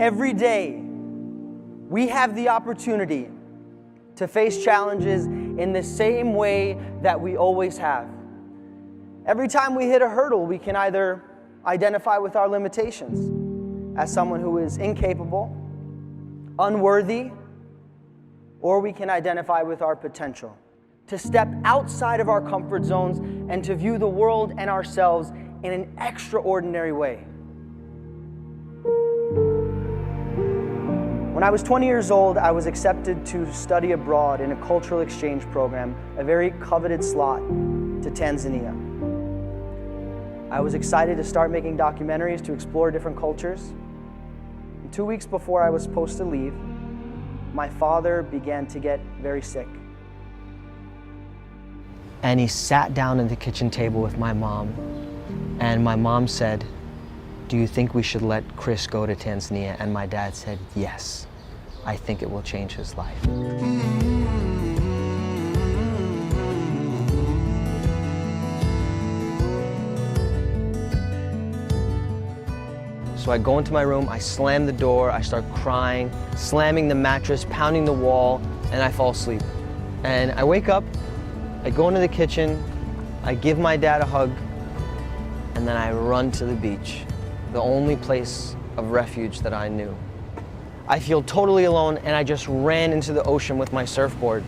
Every day, we have the opportunity to face challenges in the same way that we always have. Every time we hit a hurdle, we can either identify with our limitations as someone who is incapable, unworthy, or we can identify with our potential, to step outside of our comfort zones and to view the world and ourselves in an extraordinary way. When I was 20 years old, I was accepted to study abroad in a cultural exchange program, a very coveted slot to Tanzania. I was excited to start making documentaries to explore different cultures. And 2 weeks before I was supposed to leave, my father began to get very sick. And he sat down at the kitchen table with my mom, and my mom said, "Do you think we should let Chris go to Tanzania?" And my dad said, "Yes, I think it will change his life." So I go into my room, I slam the door, I start crying, slamming the mattress, pounding the wall, and I fall asleep. And I wake up, I go into the kitchen, I give my dad a hug, and then I run to the beach, the only place of refuge that I knew. I feel totally alone, and I just ran into the ocean with my surfboard.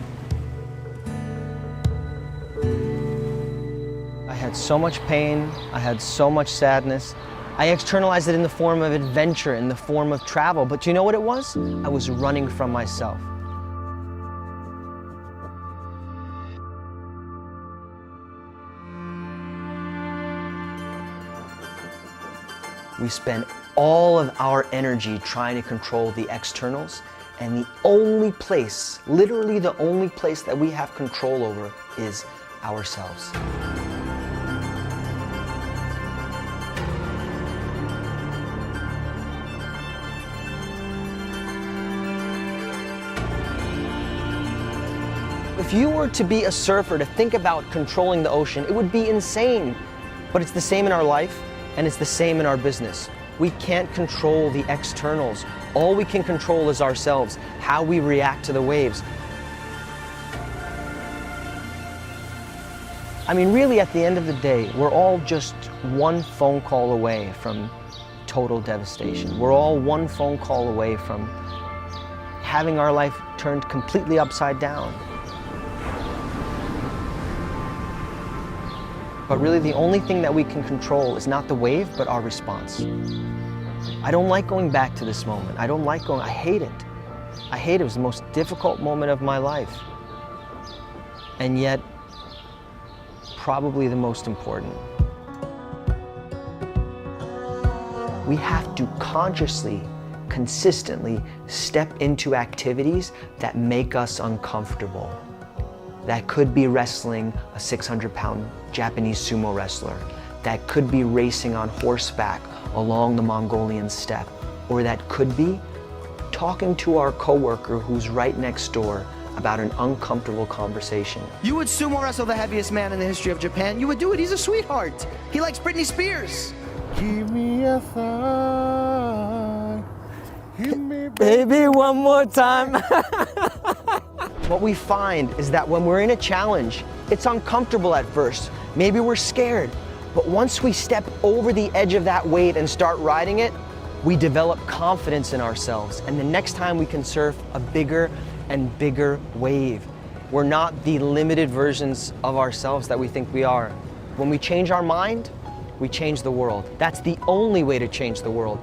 I had so much pain, I had so much sadness. I externalized it in the form of adventure, in the form of travel, but you know what it was? I was running from myself. We spend all of our energy trying to control the externals, and the only place, literally the only place that we have control over is ourselves. If you were to be a surfer to think about controlling the ocean, it would be insane. But it's the same in our life, and it's the same in our business. We can't control the externals. All we can control is ourselves, how we react to the waves. I mean, really, at the end of the day, we're all just one phone call away from total devastation. We're all one phone call away from having our life turned completely upside down. But really, the only thing that we can control is not the wave, but our response. I don't like going back to this moment. I hate it. I hate it. It was the most difficult moment of my life. And yet, probably the most important. We have to consciously, consistently step into activities that make us uncomfortable. That could be wrestling a 600-pound Japanese sumo wrestler. That could be racing on horseback along the Mongolian steppe. Or that could be talking to our coworker who's right next door about an uncomfortable conversation. You would sumo wrestle the heaviest man in the history of Japan. You would do it. He's a sweetheart. He likes Britney Spears. Give me a sign. Give me Baby, one more time. What we find is that when we're in a challenge, it's uncomfortable at first. Maybe we're scared. But once we step over the edge of that wave and start riding it, we develop confidence in ourselves. And the next time we can surf a bigger and bigger wave. We're not the limited versions of ourselves that we think we are. When we change our mind, we change the world. That's the only way to change the world.